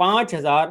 5000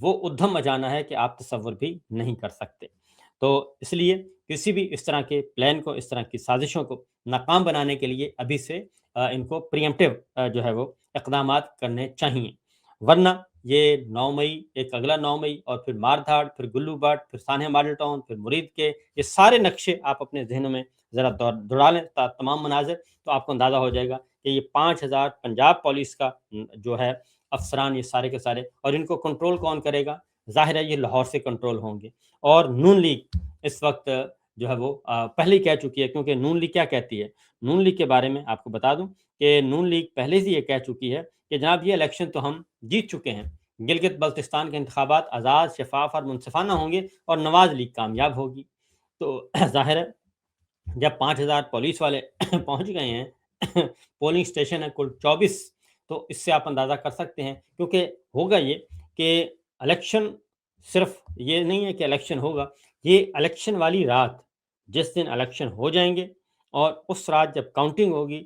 وہ ادھم مچانا ہے کہ آپ تصور بھی نہیں کر سکتے۔ تو اس لیے کسی بھی اس طرح کے پلان کو، اس طرح کی سازشوں کو ناکام بنانے کے لیے ابھی سے ان کو پریمپٹیو جو ہے وہ اقدامات کرنے چاہیے، ورنہ یہ 9 مئی، ایک اگلا 9 مئی اور پھر مار دھاڑ، پھر گلو بٹ، پھر سانحہ ماڈل ٹاؤن، پھر مرید کے، یہ سارے نقشے آپ اپنے ذہنوں میں ذرا دوڑا لیں، تمام مناظر، تو آپ کو اندازہ ہو جائے گا کہ یہ 5,000 پنجاب پولیس کا جو ہے افسران، یہ سارے کے سارے، اور ان کو کنٹرول کون کرے گا؟ ظاہر ہے یہ لاہور سے کنٹرول ہوں گے۔ اور نون لیگ اس وقت جو ہے وہ پہلے ہی کہہ چکی ہے، کیونکہ نون لیگ کیا کہتی ہے؟ نون لیگ کے بارے میں آپ کو بتا دوں کہ نون لیگ پہلے سے یہ کہہ چکی ہے کہ جناب یہ الیکشن تو ہم جیت چکے ہیں، گلگت بلتستان کے انتخابات آزاد، شفاف اور منصفانہ ہوں گے اور نواز لیگ کامیاب ہوگی۔ تو ظاہر ہے جب 5,000 پولیس والے پہنچ گئے ہیں، پولنگ اسٹیشن ہے کل 24، تو اس سے آپ اندازہ کر سکتے ہیں، کیونکہ ہوگا یہ کہ الیکشن صرف یہ نہیں ہے کہ الیکشن ہوگا، یہ الیکشن والی رات، جس دن الیکشن ہو جائیں گے اور اس رات جب کاؤنٹنگ ہوگی،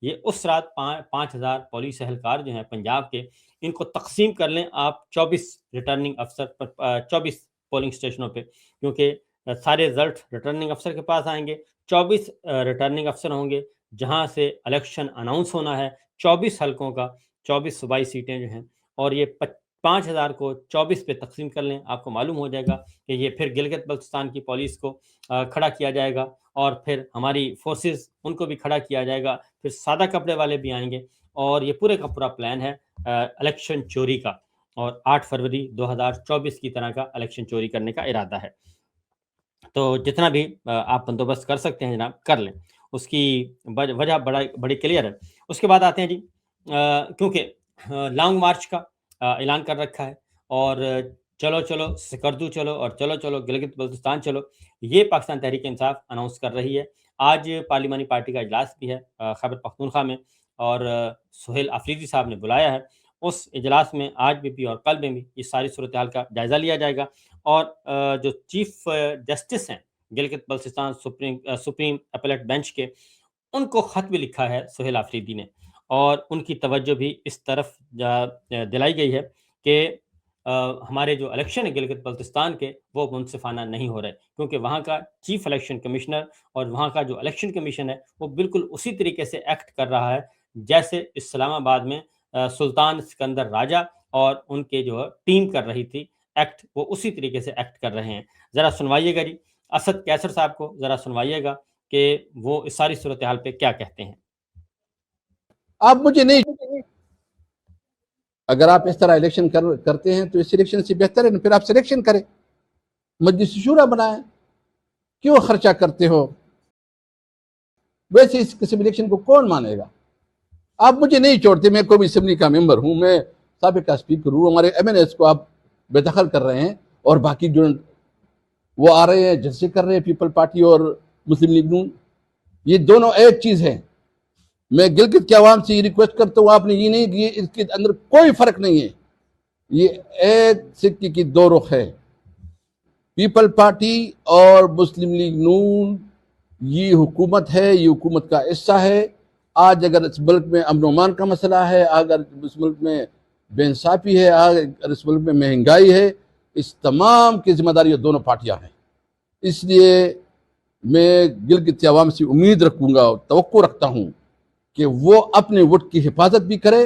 یہ اس رات 5,000 پولیس اہلکار جو ہیں پنجاب کے، ان کو تقسیم کر لیں آپ 24 ریٹرننگ افسر پر، 24 پولنگ اسٹیشنوں پہ، کیونکہ سارے رزلٹ ریٹرننگ افسر کے پاس آئیں گے، 24 ریٹرننگ افسر ہوں گے جہاں سے الیکشن اناؤنس ہونا ہے، 24 حلقوں کا، 24 صوبائی سیٹیں جو ہیں، اور یہ 5,000 کو 24 پہ تقسیم کر لیں، آپ کو معلوم ہو جائے گا کہ یہ پھر گلگت بلتستان کی پولیس کو کھڑا کیا جائے گا، اور پھر ہماری فورسز ان کو بھی کھڑا کیا جائے گا، پھر سادہ کپڑے والے بھی آئیں گے، اور یہ پورے کا پورا پلان ہے الیکشن چوری کا، اور 8 فروری 2024 کی طرح کا الیکشن چوری کرنے کا ارادہ ہے۔ تو جتنا بھی آپ بندوبست کر سکتے ہیں جناب کر لیں، اس کی وجہ بڑی کلیئر ہے۔ اس کے بعد آتے ہیں جی، کیونکہ لانگ مارچ کا اعلان کر رکھا ہے، اور چلو چلو سکردو چلو، اور چلو چلو گلگت بلتستان چلو، یہ پاکستان تحریک انصاف اناؤنس کر رہی ہے۔ آج پارلیمانی پارٹی کا اجلاس بھی ہے خیبر پختونخوا میں، اور سہیل آفریدی صاحب نے بلایا ہے۔ اس اجلاس میں آج بھی اور کل میں بھی یہ ساری صورتحال کا جائزہ لیا جائے گا، اور جو چیف جسٹس ہیں Gilgit Baltistan supreme appellate bench کے، ان کو خط بھی لکھا ہے سہیل آفریدی نے، اور ان کی توجہ بھی اس طرف دلائی گئی ہے کہ ہمارے جو الیکشن ہے گلگت بلتستان کے، وہ منصفانہ نہیں ہو رہے، کیونکہ وہاں کا چیف الیکشن کمشنر اور وہاں کا جو الیکشن کمیشن ہے وہ بالکل اسی طریقے سے ایکٹ کر رہا ہے جیسے اسلام آباد میں سلطان سکندر راجہ اور ان کے جو ٹیم کر رہی تھی ایکٹ، وہ اسی طریقے سے ایکٹ کر رہے ہیں۔ ذرا سنوائیے گا جی اسد کیسر صاحب کو، ذرا سنوائیے گا کہ وہ اس ساری صورتحال پہ کیا کہتے ہیں۔ آپ مجھے نہیں، اگر آپ اس طرح الیکشن کرتے ہیں تو اس الیکشن سے بہتر ہے پھر آپ سلیکشن کریں، مجلس شورا بنائیں، کیوں خرچہ کرتے ہو؟ ویسے اس قسم الیکشن کو کون مانے گا؟ آپ مجھے نہیں چھوڑتے، میں قومی اسمبلی کا ممبر ہوں، میں سابقہ اسپیکر ہوں، ہمارے ایم این ایس کو آپ بے دخل کر رہے ہیں، اور باقی جو وہ آ رہے ہیں جلسے کر رہے ہیں پیپل پارٹی اور مسلم لیگ نون، یہ دونوں ایک چیز ہے۔ میں گلگت کے عوام سے یہ ریکویسٹ کرتا ہوں، آپ نے یہ نہیں کہ اس کے اندر کوئی فرق نہیں ہے، یہ ایک سکے کی دو رخ ہے۔ پیپل پارٹی اور مسلم لیگ نون یہ حکومت ہے، یہ حکومت کا حصہ ہے۔ آج اگر اس ملک میں امن و امان کا مسئلہ ہے، اگر اس ملک میں بے انصافی ہے، اگر اس ملک میں مہنگائی ہے، اس تمام کی ذمہ داری یہ دونوں پارٹیاں ہیں۔ اس لیے میں گلگت کے عوام سے امید رکھوں گا اور توقع رکھتا ہوں کہ وہ اپنے ووٹ کی حفاظت بھی کرے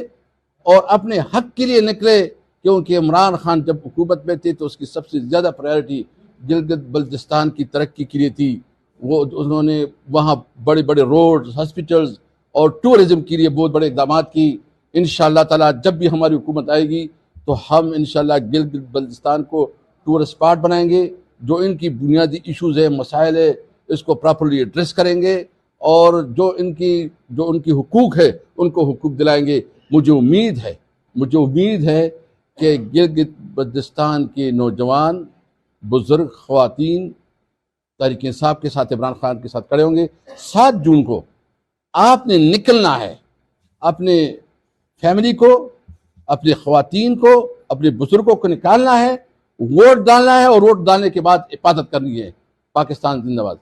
اور اپنے حق کے لیے نکلے، کیونکہ عمران خان جب حکومت میں تھے تو اس کی سب سے زیادہ پرائیورٹی گلگت بلتستان کی ترقی کے لیے تھی۔ انہوں نے وہاں بڑے بڑے روڈز، ہاسپٹلز اور ٹورزم کے لیے بہت بڑے اقدامات کی۔ انشاءاللہ تعالی جب بھی ہماری حکومت آئے گی تو ہم انشاءاللہ گلگت بلتستان کو ٹورسٹ اسپاٹ بنائیں گے، جو ان کی بنیادی ایشوز ہے، مسائل ہے، اس کو پراپرلی ایڈریس کریں گے، اور جو ان کی حقوق ہے ان کو حقوق دلائیں گے۔ مجھے امید ہے کہ گلگت بلتستان کے نوجوان، بزرگ، خواتین تحریک انصاف کے ساتھ، عمران خان کے ساتھ کھڑے ہوں گے۔ 7 جون کو آپ نے نکلنا ہے، اپنے فیملی کو، اپنے خواتین کو، اپنے بزرگوں کو نکالنا ہے، ووٹ ڈالنا ہے، اور ووٹ ڈالنے کے بعد حفاظت کرنی ہے۔ پاکستان زندہ باد۔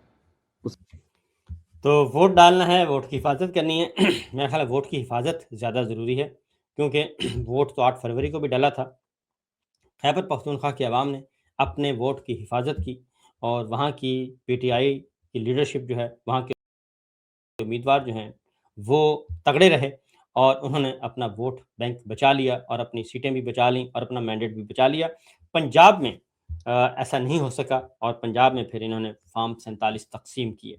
تو ووٹ ڈالنا ہے، ووٹ کی حفاظت کرنی ہے۔ میرا خیال ہے ووٹ کی حفاظت زیادہ ضروری ہے، کیونکہ ووٹ تو 8 فروری کو بھی ڈالا تھا، خیبر پختونخوا کے عوام نے اپنے ووٹ کی حفاظت کی اور وہاں کی پی ٹی آئی کی لیڈرشپ جو ہے، وہاں کے امیدوار جو ہیں وہ تگڑے رہے اور انہوں نے اپنا ووٹ بینک بچا لیا اور اپنی سیٹیں بھی بچا لیں اور اپنا مینڈیٹ بھی بچا لیا۔ پنجاب میں ایسا نہیں ہو سکا اور پنجاب میں پھر انہوں نے فارم 47 تقسیم کیے۔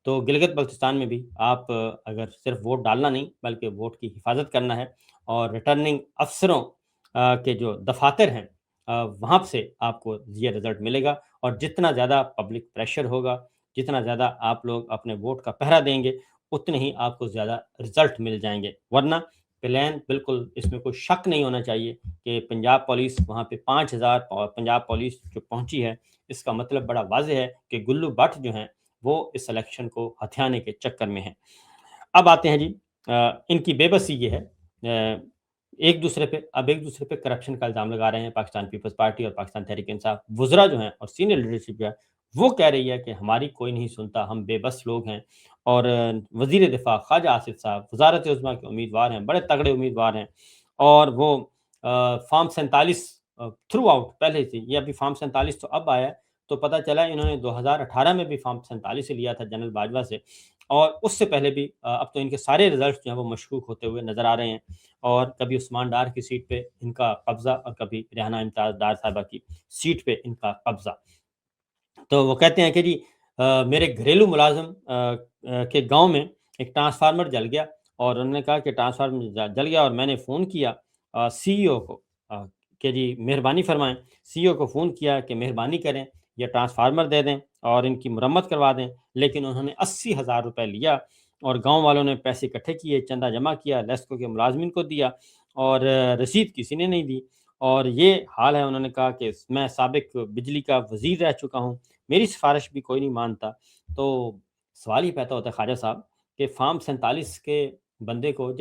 تو گلگت بلتستان میں بھی آپ اگر صرف ووٹ ڈالنا نہیں بلکہ ووٹ کی حفاظت کرنا ہے اور ریٹرننگ افسروں کے جو دفاتر ہیں وہاں سے آپ کو یہ رزلٹ ملے گا، اور جتنا زیادہ پبلک پریشر ہوگا، جتنا زیادہ آپ لوگ اپنے ووٹ کا پہرا دیں گے، اتنے ہی آپ کو زیادہ رزلٹ مل جائیں گے۔ ورنہ پلان بالکل اس میں کوئی شک نہیں ہونا چاہیے کہ پنجاب پولیس وہاں پہ 5000 پنجاب پولیس جو پہنچی ہے، اس کا مطلب بڑا واضح ہے کہ گلو بٹ جو ہیں وہ اس الیکشن کو ہتھیانے کے چکر میں ہیں۔ اب آتے ہیں جی ان کی بے بسی یہ ہے، ایک دوسرے پہ کرپشن کا الزام لگا رہے ہیں پاکستان پیپلز پارٹی اور پاکستان تحریک انصاف۔ وزراء جو ہیں اور سینئر لیڈرشپ جو ہے وہ کہہ رہی ہے کہ ہماری کوئی نہیں سنتا، ہم بے بس لوگ ہیں، اور وزیر دفاع خواجہ آصف صاحب وزارت عظمیٰ کے امیدوار ہیں، بڑے تگڑے امیدوار ہیں، اور وہ فارم 47 تھرو آؤٹ پہلے سے، یہ ابھی فارم 47 تو اب آیا ہے، تو پتہ چلا انہوں نے 2018 میں بھی فارم 47 سے لیا تھا جنرل باجوہ سے، اور اس سے پہلے بھی اب تو ان کے سارے رزلٹس جو ہیں وہ مشکوک ہوتے ہوئے نظر آ رہے ہیں، اور کبھی عثمان ڈار کی سیٹ پہ ان کا قبضہ اور کبھی ریحانہ امتیاز ڈار صاحبہ کی سیٹ پہ ان کا قبضہ۔ تو وہ کہتے ہیں کہ جی میرے گھریلو ملازم کے گاؤں میں ایک ٹرانسفارمر جل گیا، اور انہوں نے کہا کہ ٹرانسفارمر جل گیا اور میں نے فون کیا سی ای او کو کہ جی مہربانی فرمائیں، سی ای او کو فون کیا کہ مہربانی کریں یہ ٹرانسفارمر دے دیں اور ان کی مرمت کروا دیں، لیکن انہوں نے 80,000 روپے لیا، اور گاؤں والوں نے پیسے اکٹھے کیے، چندہ جمع کیا، لیسکو کے ملازمین کو دیا، اور رسید کسی نے نہیں دی، اور یہ حال ہے۔ انہوں نے کہا کہ میں سابق بجلی کا وزیر رہ چکا ہوں، میری سفارش بھی کوئی نہیں مانتا۔ تو سوال ہی پیدا ہوتا ہے خواجہ صاحب کہ فارم 47 کے بندے کو،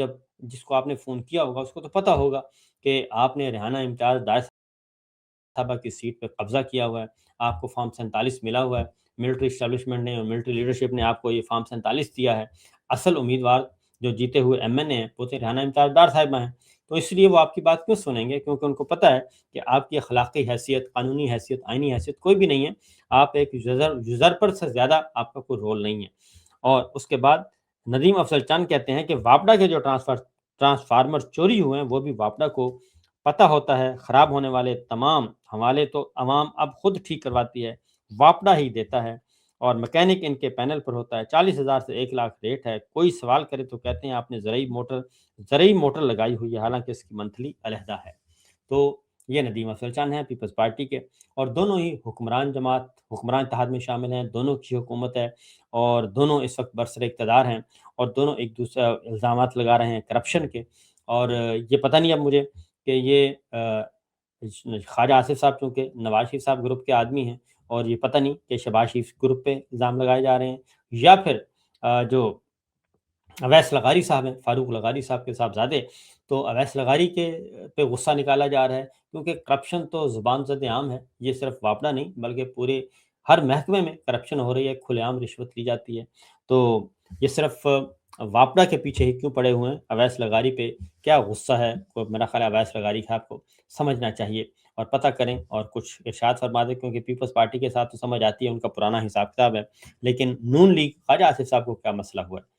جس کو آپ نے فون کیا ہوگا اس کو تو پتہ ہوگا کہ آپ نے ریحانہ امتیاز ڈار صاحبہ کی سیٹ پہ قبضہ کیا ہوا ہے، آپ کو فارم 47 ملا ہوا ہے، ملٹری اسٹیبلشمنٹ نے اور ملٹری لیڈرشپ نے آپ کو یہ فارم 47 دیا ہے۔ اصل امیدوار جو جیتے ہوئے ایم این اے ہیں وہ تو ریحانہ امتیاز ڈار صاحبہ ہیں، تو اس لیے وہ آپ کی بات کیوں سنیں گے؟ کیونکہ ان کو پتہ ہے کہ آپ کی اخلاقی حیثیت، قانونی حیثیت، آئینی حیثیت کوئی بھی نہیں ہے، آپ ایک یوزرپر سے زیادہ آپ کا کوئی رول نہیں ہے۔ اور اس کے بعد ندیم افضل چند کہتے ہیں کہ واپڈا کے جو ٹرانسفارمر چوری ہوئے ہیں وہ بھی واپڈا کو پتہ ہوتا ہے، خراب ہونے والے تمام حوالے تو عوام اب خود ٹھیک کرواتی ہے، واپڈا ہی دیتا ہے، اور مکینک ان کے پینل پر ہوتا ہے، 40,000 سے 1 لاکھ ریٹ ہے، کوئی سوال کرے تو کہتے ہیں آپ نے زرعی موٹر لگائی ہوئی ہے، حالانکہ اس کی منتھلی علیحدہ ہے۔ تو یہ ندیم افضل چند ہیں پیپلز پارٹی کے، اور دونوں ہی حکمران اتحاد میں شامل ہیں، دونوں کی حکومت ہے، اور دونوں اس وقت برسر اقتدار ہیں، اور دونوں ایک دوسرے الزامات لگا رہے ہیں کرپشن کے، اور یہ پتہ نہیں اب مجھے کہ یہ خواجہ آصف صاحب چونکہ نواز شریف صاحب گروپ کے آدمی ہیں، اور یہ پتہ نہیں کہ شہباز شریف گروپ پہ الزام لگائے جا رہے ہیں، یا پھر جو اویس لغاری صاحب ہیں، فاروق لغاری صاحب کے صاحبزادے، تو اویس لغاری کے پہ غصہ نکالا جا رہا ہے، کیونکہ کرپشن تو زبان زد عام ہے، یہ صرف واپڈا نہیں بلکہ پورے ہر محکمے میں کرپشن ہو رہی ہے، کھلے عام رشوت لی جاتی ہے۔ تو یہ صرف واپڈا کے پیچھے ہی کیوں پڑے ہوئے ہیں؟ اویس لغاری پہ کیا غصہ ہے؟ میرا خیال ہے اویس لغاری صاحب کو سمجھنا چاہیے اور پتہ کریں اور کچھ ارشاد فرما دیں، کیونکہ پیپلز پارٹی کے ساتھ تو سمجھ آتی ہے، ان کا پرانا حساب کتاب ہے، لیکن نون لیگ خواجہ آصف صاحب کو کیا مسئلہ ہوا ہے؟